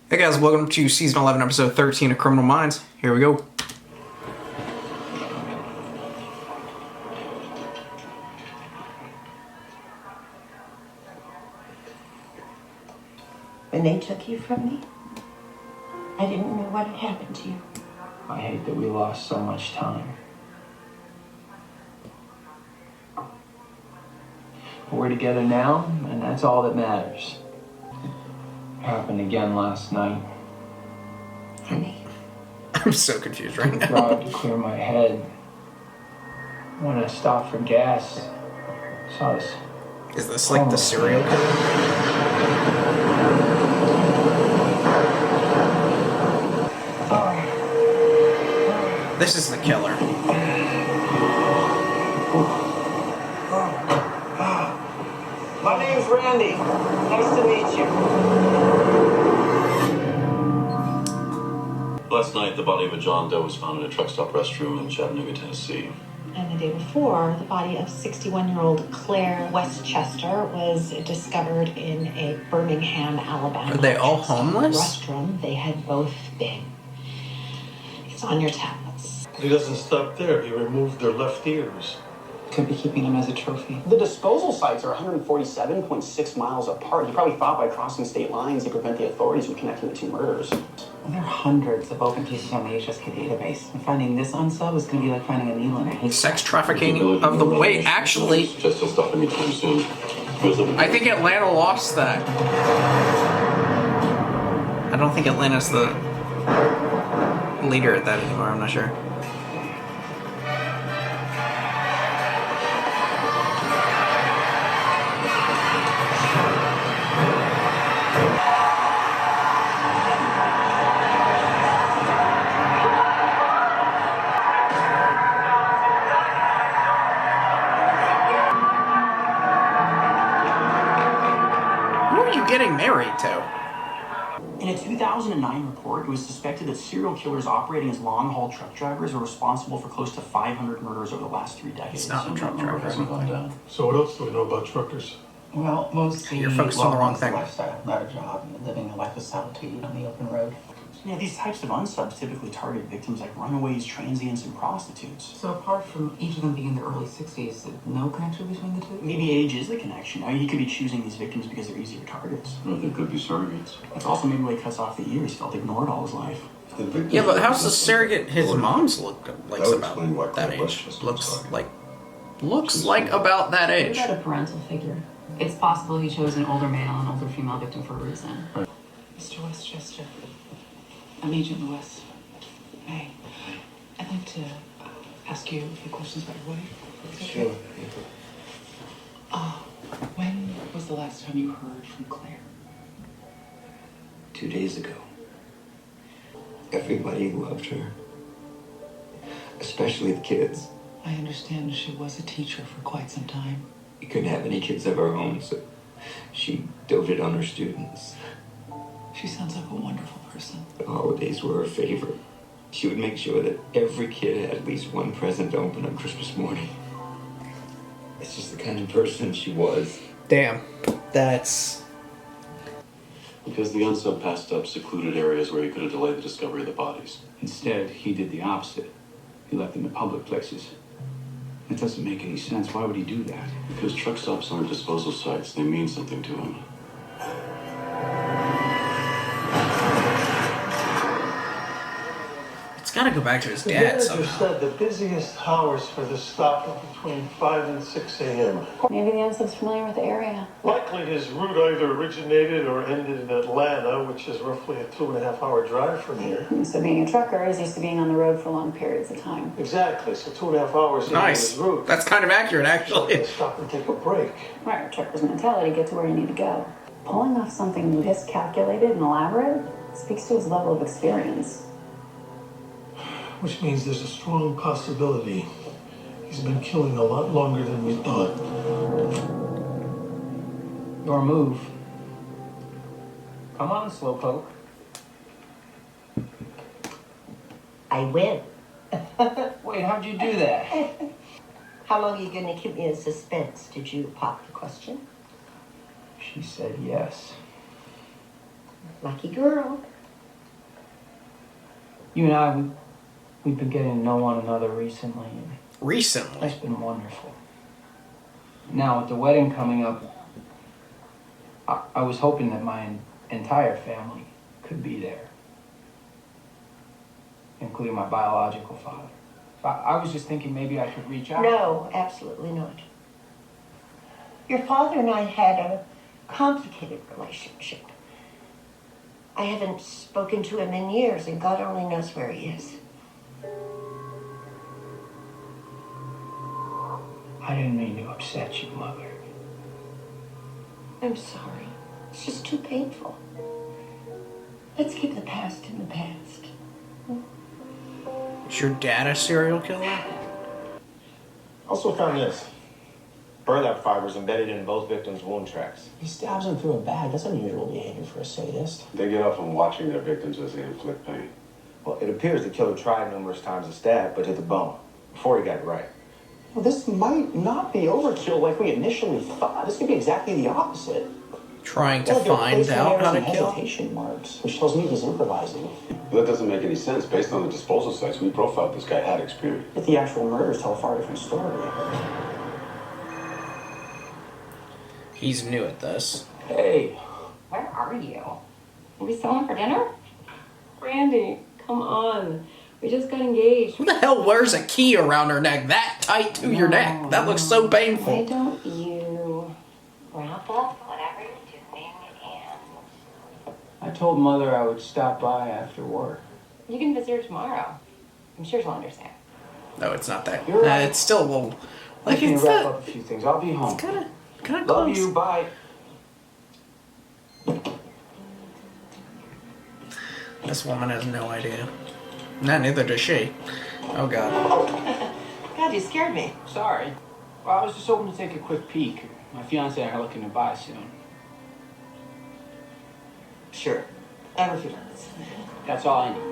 Hey guys, welcome to Season 11, Episode 13 of Criminal Minds. Here we go. When they took you from me, I didn't know what had happened to you. I hate that we lost so much time. But we're together now, and that's all that matters. It happened again last night. Honey. I'm so confused right now. Drive to clear my head. When I stopped for gas, saw this. Is this like the serial killer? This is the killer. My name's Randy. Nice to meet you. Last night, the body of a John Doe was found in a truck stop restroom in Chattanooga, Tennessee. And the day before, the body of 61-year-old Claire Westchester was discovered in a Birmingham, Alabama. Are they all homeless? Restroom they had both been. It's on your tablets. He doesn't stop there. He removed their left ears. Could be keeping him as a trophy. The disposal sites are 147.6 miles apart. He probably thought by crossing state lines he'd prevent the authorities from connecting the two murders. Well, there are hundreds of open cases on the HSK database. And finding this unsub is going to be like finding a needle in a haystack. Sex trafficking of the way, actually. Just to stop anytime soon. I think Atlanta lost that. I don't think Atlanta's the leader at that anymore, I'm not sure. Getting married to. In a 2009 report, it was suspected that serial killers operating as long-haul truck drivers are responsible for close to 500 murders over the last 3 decades. It's not a truck driver. So what else do we know about truckers? Well, mostly You're focused on the wrong thing. Lifestyle, not a job, living a life of solitude on the open road. Yeah, these types of unsubs typically target victims like runaways, transients, and prostitutes. So apart from each of them being in their early 60s, no connection between the two? Maybe age is the connection. I mean, he could be choosing these victims because they're easier targets. Or they could be surrogates. That's also maybe why he cuts off the ears. He felt ignored all his life. Yeah, but how's the surrogate his mom's look like about that age? Looks like about that age. What about a parental figure? It's possible he chose an older male and older female victim for a reason. Mr. Westchester, I'm Agent Lewis. Hey, I'd like to ask you a few questions about your wife. Sure. When was the last time you heard from Claire? 2 days ago. Everybody loved her. Especially the kids. I understand she was a teacher for quite some time. We couldn't have any kids of our own, so she doted on her students. She sounds like a wonderful person. The holidays were her favorite. She would make sure that every kid had at least one present to open on Christmas morning. It's just the kind of person she was. Damn. That's... Because the unsub passed up secluded areas where he could have delayed the discovery of the bodies. Instead, he did the opposite. He left them in public places. It doesn't make any sense. Why would he do that? Because truck stops aren't disposal sites. They mean something to him. It's gotta go back to his The dad manager somehow. said the busiest hours for the stop are between 5 and 6 a.m. Maybe the unsub's familiar with the area. Likely his route either originated or ended in Atlanta, which is roughly a 2.5-hour drive from here. So being a trucker is used to being on the road for long periods of time. Exactly, so 2.5 hours into Nice. his route. That's kind of accurate, actually. Stop and take a break. Right, trucker's mentality, get to where you need to go. Pulling off something this calculated and elaborate speaks to his level of experience. Which means there's a strong possibility he's been killing a lot longer than we thought. Your move. Come on, Slowpoke. I win. Wait, how'd you do that? How long are you going to keep me in suspense? Did you pop the question? She said yes. Lucky girl. You and I, we've been getting to know one another recently. And Recently? it's been wonderful. Now, with the wedding coming up, I was hoping that my entire family could be there, including my biological father. I was just thinking maybe I could reach out. No, absolutely not. Your father and I had a complicated relationship. I haven't spoken to him in years, and God only knows where he is. I didn't mean to upset you, Mother. I'm sorry. It's just too painful. Let's keep the past in the past. Is your dad a serial killer? Also found this. Burlap fibers embedded in both victims' wound tracks. He stabs them through a bag. That's unusual behavior for a sadist. They get off on watching their victims as they inflict pain. Well, it appears the killer tried numerous times to stab, but hit the bone before he got it right. Well, this might not be overkill like we initially thought. This could be exactly the opposite. Trying to find out how to kill? Hesitation marks, which tells me he's improvising. That doesn't make any sense. Based on the disposal sites, we profiled this guy had experience. But the actual murders tell a far different story. He's new at this. Hey. Where are you? Are we selling for dinner? Randy, come on. We just got engaged. Who the hell wears a key around her neck that tight to your neck? That looks so painful. Why don't you wrap up whatever you're doing and... I told Mother I would stop by after work. You can visit her tomorrow. I'm sure she'll understand. No, it's not that. You're right. It's still a little... I Like, can it's wrap that... up a few things. I'll be home. It's kind of Love close. you. Bye. This woman has no idea. Nah, neither does she. Oh, God. God, you scared me. Sorry. Well, I was just hoping to take a quick peek. My fiance and I are looking to buy soon. Sure. I have a few minutes. That's all I need.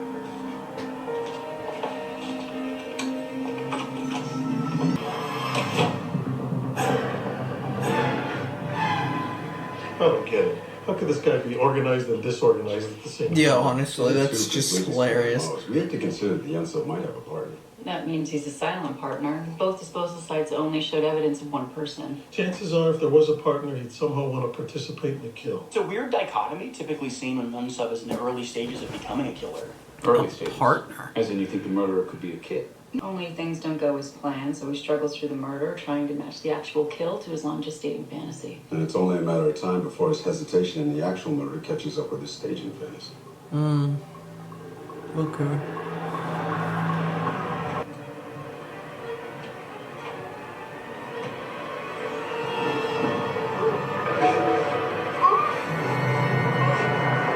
I don't get it. How could this guy be organized and disorganized at the same time? Yeah, honestly, that's just hilarious. We have to consider the unsub might have a partner. That means he's a silent partner. Both disposal sites only showed evidence of one person. Chances are, if there was a partner, he'd somehow want to participate in the kill. It's a weird dichotomy typically seen when unsub is in the early stages of becoming a killer. Early stages. Partner. As in, you think the murderer could be a kid. Only things don't go as planned, so he struggles through the murder, trying to match the actual kill to his long gestating fantasy. And it's only a matter of time before his hesitation in the actual murder catches up with his staging fantasy. Okay.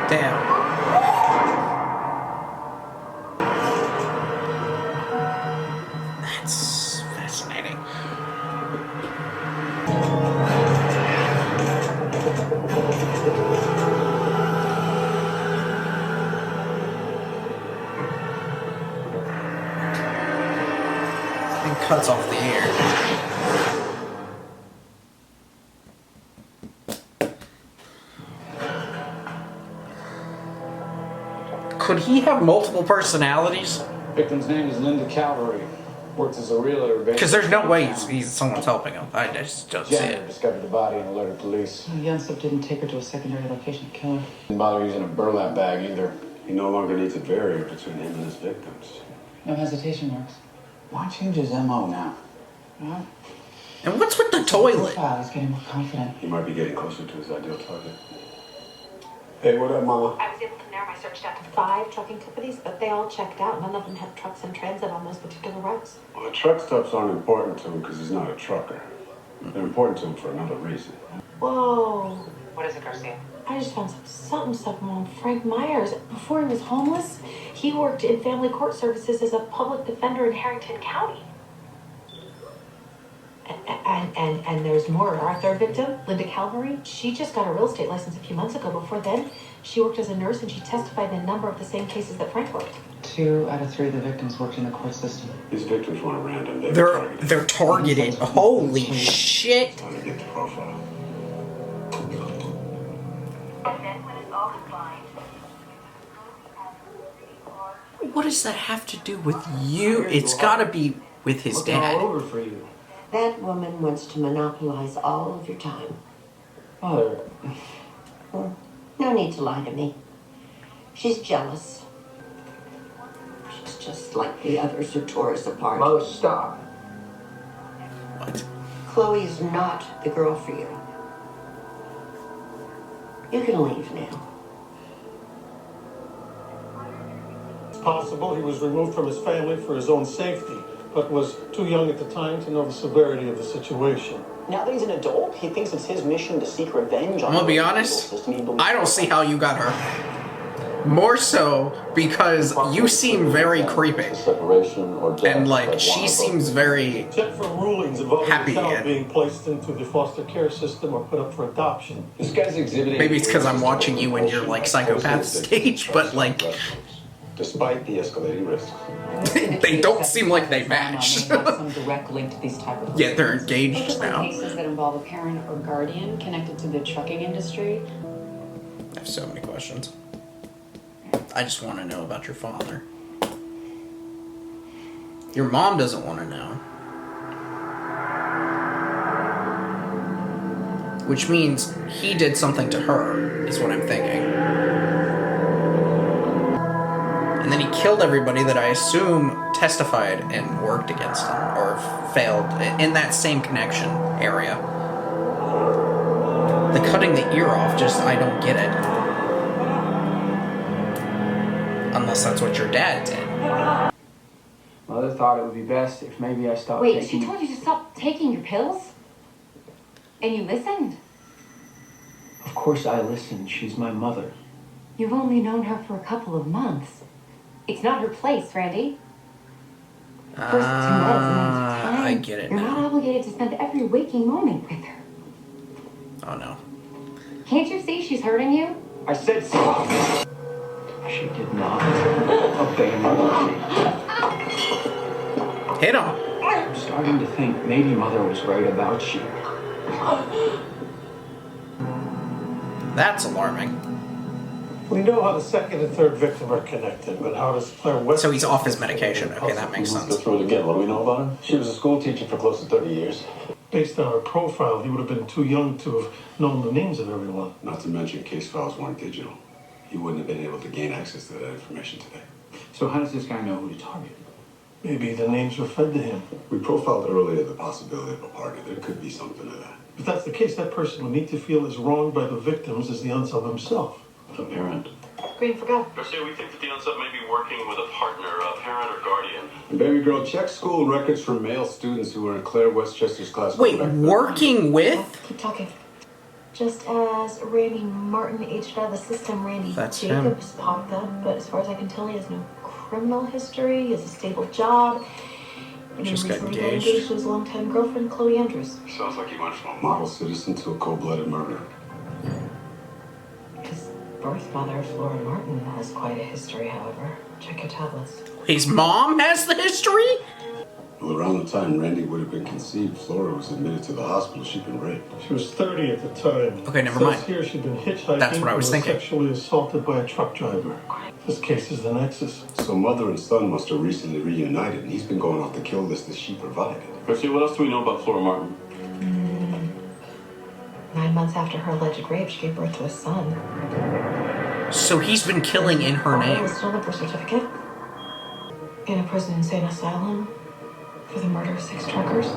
Damn. That's fascinating. And cuts off the air. Could he have multiple personalities? Victim's name is Linda Calvary. Works as a realtor. Because there's no way someone's helping him. I just don't see Janitor it. discovered the body and alerted police. The unsub didn't take her to a secondary location to kill her. Didn't bother using a burlap bag either. He no longer needs a barrier between him and his victims. No hesitation marks. Why change his MO now? Well, And what's with the toilet? he's getting more confident. He might be getting closer to his ideal target. Hey, what up, Mama? I was able to narrow my search down to 5 trucking companies, but they all checked out. None of them had trucks in transit on those particular routes. Well, the truck stops aren't important to him because he's not a trucker. They're important to him for another reason. Whoa. What is it, Garcia? I just found something on Frank Myers. Before he was homeless, he worked in family court services as a public defender in Harrington County. And there's more. Our third victim, Linda Calvary, she just got a real estate license a few months ago. Before then, she worked as a nurse and she testified in a number of the same cases that Frank worked. 2 out of 3 of the victims worked in the court system. These victims weren't random. They're targeted. Holy shit. Time to get the profile. And then when it's all combined, What does that have to do with you? It's gotta be with his dad. All over for you. That woman wants to monopolize all of your time. Mother. No need to lie to me. She's jealous. She's just like the others who tore us apart. Mother, stop. What? Chloe is not the girl for you. You can leave now. It's possible he was removed from his family for his own safety, but was too young at the time to know the severity of the situation. Now that he's an adult, he thinks it's his mission to seek revenge on I'm gonna be honest, I don't see how you got her. More so because you seem very creepy. And like, she seems very Except for rulings involving happy the child yet. being placed into the foster care system or put up for adoption. This guy's exhibiting. Maybe it's because I'm watching you in your like psychopath stage, but like, despite the escalating risks. they don't seem like they match. May have some direct link to these type of Yet they're engaged Focus on now. cases that involve a parent or guardian connected to the trucking industry. I have so many questions. I just want to know about your father. Your mom doesn't want to know. Which means he did something to her, is what I'm thinking. And then he killed everybody that I assume testified and worked against him, or failed in that same connection area. The cutting the ear off, just, I don't get it. Unless that's what your dad did. Mother thought it would be best if maybe I stopped Wait, taking... she told you to stop taking your pills? And you listened? Of course I listened. She's my mother. You've only known her for a couple of months. It's not her place, Randy. First 2 months, and that's time. I get it You're not now. obligated to spend every waking moment with her. Oh no. Can't you see she's hurting you? I said stop! She did not obey Mother. Hit him! I'm starting to think maybe Mother was right about you. That's alarming. We know how the second and third victim are connected, but how does Claire West... So he's off his medication. Okay, that makes sense. Go through it again. What do we know about him? She was a school teacher for close to 30 years. Based on her profile, he would have been too young to have known the names of everyone. Not to mention case files weren't digital. He wouldn't have been able to gain access to that information today. So how does this guy know who to target? Maybe the names were fed to him. We profiled earlier the possibility of a party. There could be something to that. If that's the case, that person would need to feel as wronged by the victims as the unsub himself. A parent. Green for go. Garcia, we think that the unsub may be working with a partner, a parent or guardian. The baby girl, check school records for male students who were in Claire Westchester's class. Wait, working with? Keep talking. Just as Randy Martin aged out of the system, Randy That's Jacobs popped up, but as far as I can tell, he has no criminal history, he has a stable job, and he Just got recently got engaged. engaged to his longtime girlfriend, Chloe Andrews. Sounds like he went from a model citizen to a cold-blooded murderer. His birth mother, Flora Martin, has quite a history, however. Check your tablets. His mom has the history? Well, around the time Randy would have been conceived, Flora was admitted to the hospital. She'd been raped. She was 30 at the time. Okay, never Says mind. Here she'd been hitchhiking. That's what I was and thinking. Sexually assaulted by a truck driver. This case is the nexus. So mother and son must have recently reunited, and he's been going off the kill list that she provided. Garcia, what else do we know about Flora Martin? 9 months after her alleged rape, she gave birth to a son. So he's been killing in her name. Listed on the birth certificate. In a prison insane asylum for the murder of 6 truckers.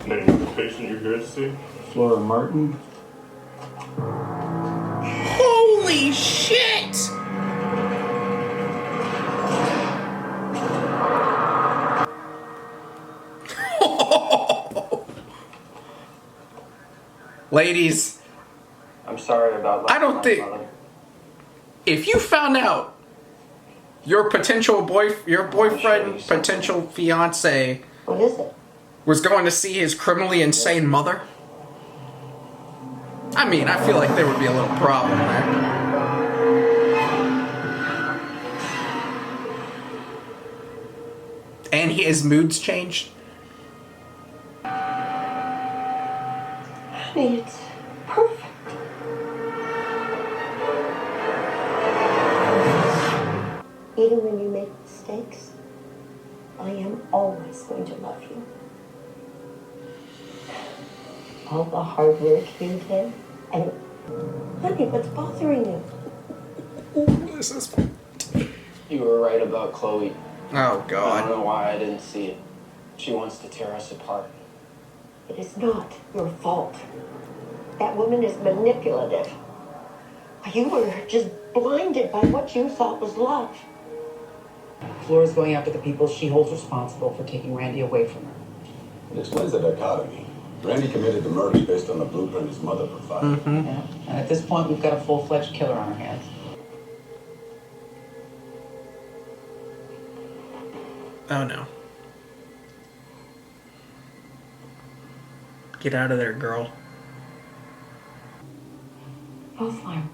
Name of the patient you're here to see? Flora Martin. Holy shit! Ladies, I'm sorry about last I don't night, think... Mother. If you found out your boyfriend, potential fiance, What is it? was going to see his criminally insane mother, I mean, I feel like there would be a little problem there. And his mood's changed. Honey, it's perfect. Even when you make mistakes, I am always going to love you. All the hard work you did, and honey, what's bothering you? This is... You were right about Chloe. Oh, God. I don't know why I didn't see it. She wants to tear us apart. It is not your fault. That woman is manipulative. You were just blinded by what you thought was love. Flora's going after the people she holds responsible for taking Randy away from her. It explains the dichotomy. Randy committed the murder based on the blueprint his mother provided. Yeah. And at this point, we've got a full-fledged killer on our hands. Oh, no. Get out of there, girl. Both fine.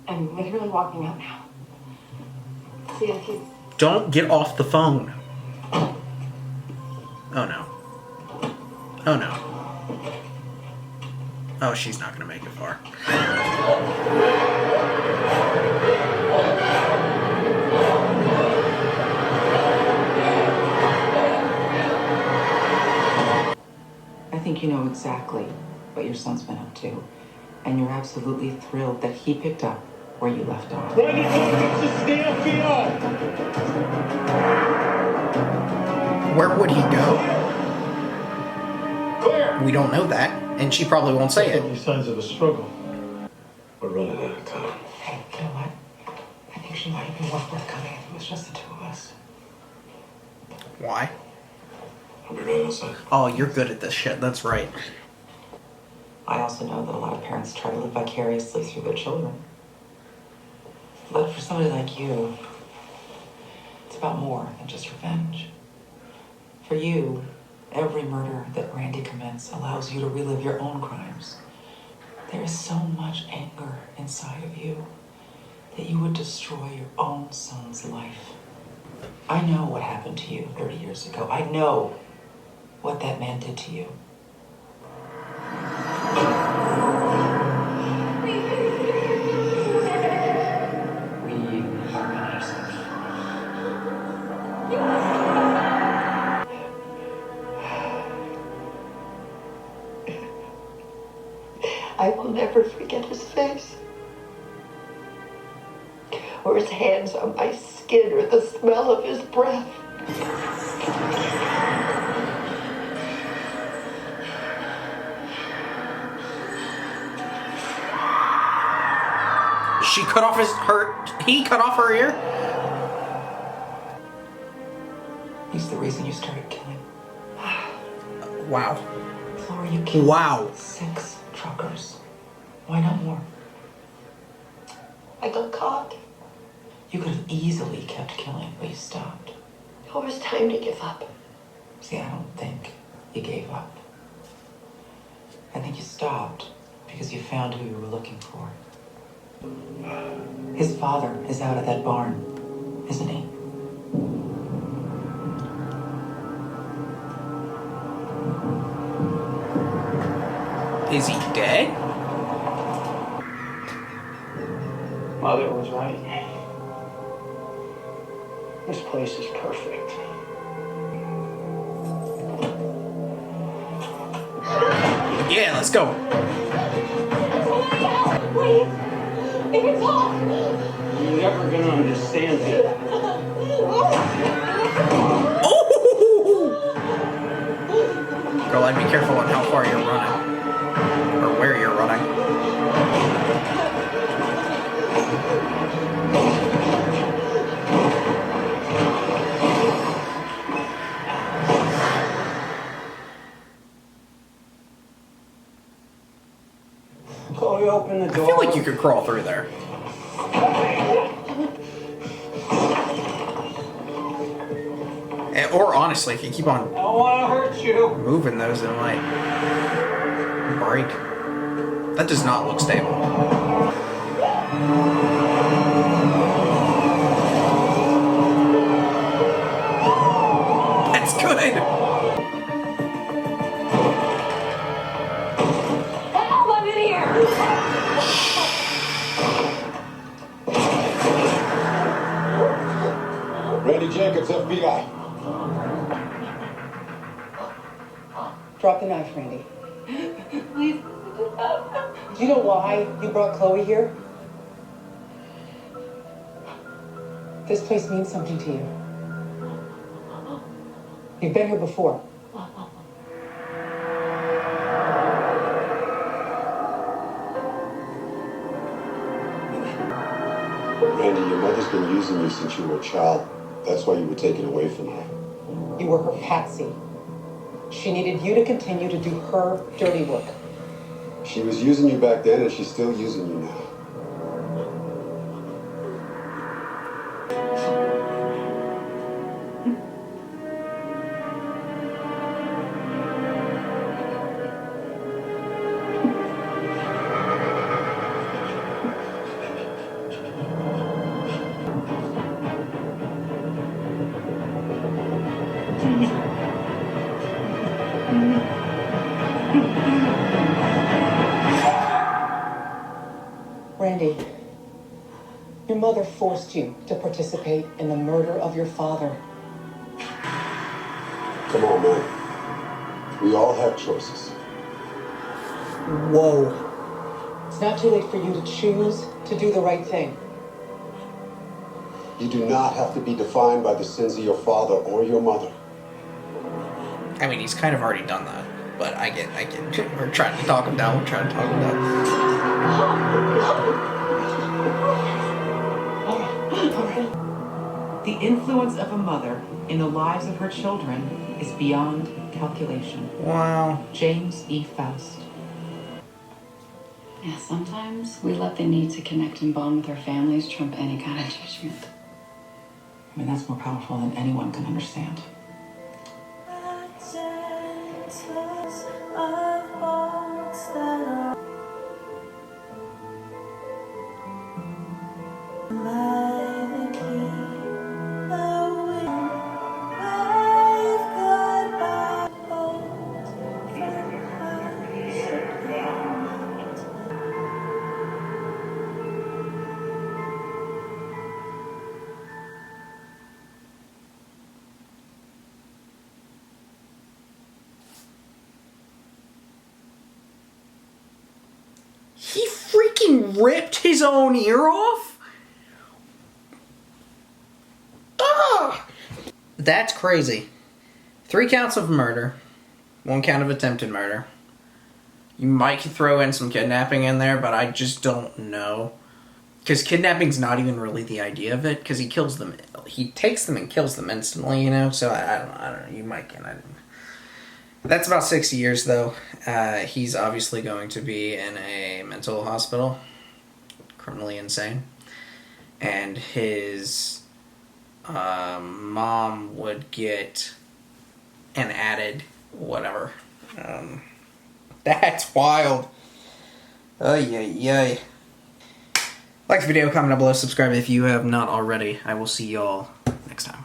I'm literally walking out now. See you in a few. Don't get off the phone. Oh, no. Oh, no. Oh, she's not gonna make it far. I think you know exactly what your son's been up to. And you're absolutely thrilled that he picked up where you left off. Randy Richardson, the FBI! Where would he go? Clear! We don't know that, and she probably won't say it. Any signs of a struggle? We're running out of time. Hey, you know what? I think she might have been forthcoming if it was just the two of us. Why? I'll be right outside. Oh, you're good at this shit. That's right. I also know that a lot of parents try to live vicariously through their children. But for somebody like you, it's about more than just revenge. For you, every murder that Randy commits allows you to relive your own crimes. There is so much anger inside of you that you would destroy your own son's life. I know what happened to you 30 years ago. I know what that man did to you. I will never forget his face. Or his hands on my skin, or the smell of his breath. She cut off he cut off her ear? He's the reason you started killing. Wow. Flora, you killed Wow. 6 truckers. Why not more? I got caught. You could have easily kept killing, but you stopped. It was time to give up. See, I don't think you gave up. I think you stopped because you found who you were looking for. His father is out at that barn, isn't he? Is he dead? Mother was right. This place is perfect. Yeah, let's go. Wait! It is off! You're never gonna understand it. Girl, I'd be careful on how far you're running. Or where you're running. Chloe, open the door. I feel like you could crawl through there. Or honestly, if you keep on I don't want to hurt you. moving those, it might break. That does not look stable. That's good. Help! I'm in here! Drop the knife, Randy. Please. Do you know why you brought Chloe here? This place means something to you. You've been here before. Randy, your mother's been using you since you were a child. That's why you were taken away from her. You were her patsy. She needed you to continue to do her dirty work. She was using you back then, and she's still using you now. Randy, your mother forced you to participate in the murder of your father. Come on, man. We all have choices. Whoa. It's not too late for you to choose to do the right thing. You do not have to be defined by the sins of your father or your mother. I mean, he's kind of already done that, but I get. We're trying to talk him down. The influence of a mother in the lives of her children is beyond calculation. Wow. James E. Faust. Yeah, sometimes we let the need to connect and bond with our families trump any kind of judgment. I mean, that's more powerful than anyone can understand. He freaking ripped his own ear off? Ah! That's crazy. 3 counts of murder. 1 count of attempted murder. You might throw in some kidnapping in there, but I just don't know. Because kidnapping's not even really the idea of it, because he kills them. He takes them and kills them instantly, you know? So I don't know. You might get it. That's about 6 years, though. He's obviously going to be in a mental hospital. Criminally insane. And his mom would get an added whatever. That's wild. Ay. Like the video, comment down below, subscribe if you have not already. I will see y'all next time.